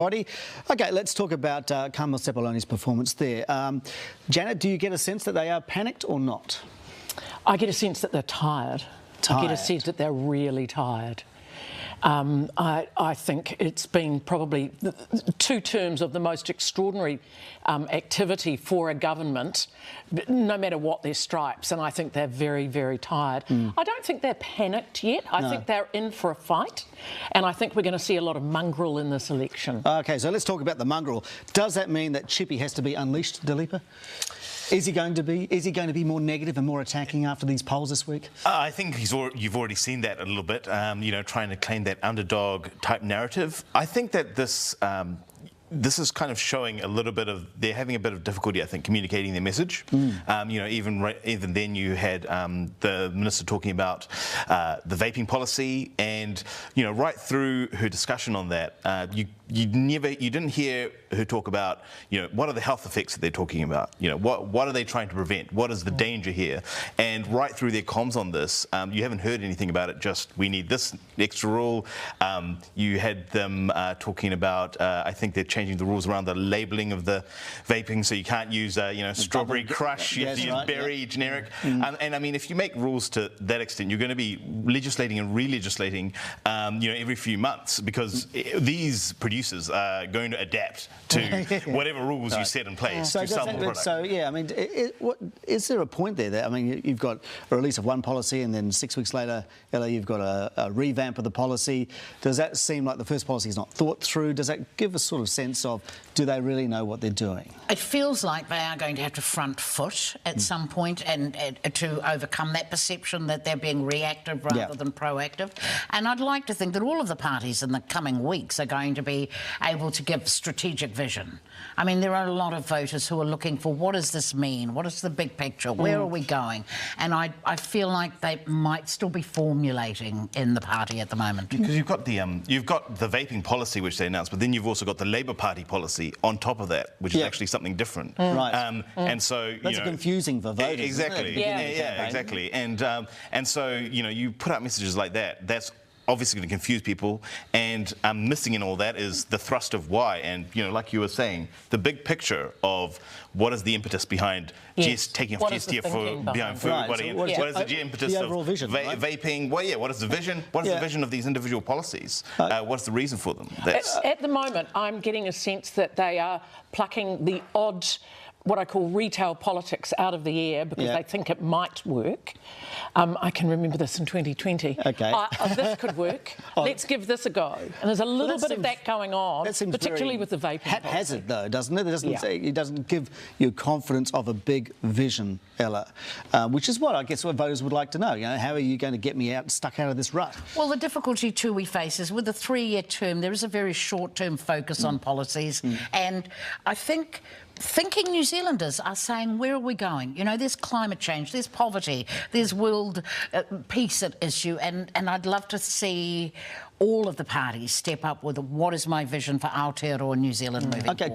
Okay, let's talk about Carmel Sepuloni's performance there. Janet, do you get a sense that they are panicked or not? I get a sense that they're tired. I get a sense that they're really tired. I think it's been probably 2 terms of the most extraordinary activity for a government, no matter what their stripes, and I think they're very, very tired. I don't think they're panicked yet. I think they're in for a fight, and I think we're going to see a lot of mongrel in this election. OK, so let's talk about the mongrel. Does that mean that Chippy has to be unleashed, Dileepa? Is he going to be more negative and more attacking after these polls this week? I think you've already seen that a little bit, you know, trying to claim that underdog type narrative. I think that this is kind of showing a little bit of, they're having a bit of difficulty, I think, communicating their message. You know, even then you had the minister talking about the vaping policy, and, you know, right through her discussion on that, you didn't hear her talk about, you know, what are the health effects that they're talking about? You know, what are they trying to prevent? What is the danger here? And right through their comms on this, you haven't heard anything about it. Just, we need this extra rule. You had them talking about, I think they're changing the rules around the labelling of the vaping, so you can't use, you know, strawberry crush. You have to use berry generic. And I mean, if you make rules to that extent, you're going to be legislating and re-legislating, you know, every few months, because these producers are going to adapt to whatever rules you set in place to sell more product. So yeah, I mean, is there a point there that, I mean, you've got a release of one policy and then 6 weeks later, Ella, you've got a revamp of the policy. Does that seem like the first policy is not thought through? Does that give a sort of sense of, do they really know what they're doing? It feels like they are going to have to front foot at some point and to overcome that perception that they're being reactive rather than proactive. And I'd like to think that all of the parties in the coming weeks are going to be able to give strategic vision. I mean, there are a lot of voters who are looking for, what does this mean? What is the big picture? Where are we going? And I feel like they might still be formulating in the party at the moment. Because you've got the vaping policy, which they announced, but then you've also got the Labour Party policy on top of that, which is actually something different. Right. And so, that's confusing for voters. Exactly. Yeah, exactly. And so, you know, you put out messages like that. That's obviously going to confuse people, and missing in all that is the thrust of why. And, you know, like you were saying, the big picture of what is the impetus behind taking off GST behind food. Right. What is the impetus of vaping? Well, what is the vision? What is the vision of these individual policies? What's the reason for them? At the moment, I'm getting a sense that they are plucking the odd, what I call retail politics, out of the air because they think it might work. I can remember this in 2020. Okay. This could work. Let's give this a go. And there's a little bit of that going on, particularly with the vaping. Haphazard, though, doesn't it? It doesn't give you confidence of a big vision, Ella, which is what I guess what voters would like to know. You know, how are you going to get me stuck out of this rut? Well, the difficulty too we face is with a 3-year term, there is a very short-term focus on policies, and I think thinking New Zealanders are saying, where are we going? You know, there's climate change, there's poverty, there's world peace at issue, and I'd love to see all of the parties step up with what is my vision for Aotearoa New Zealand moving forward. Okay,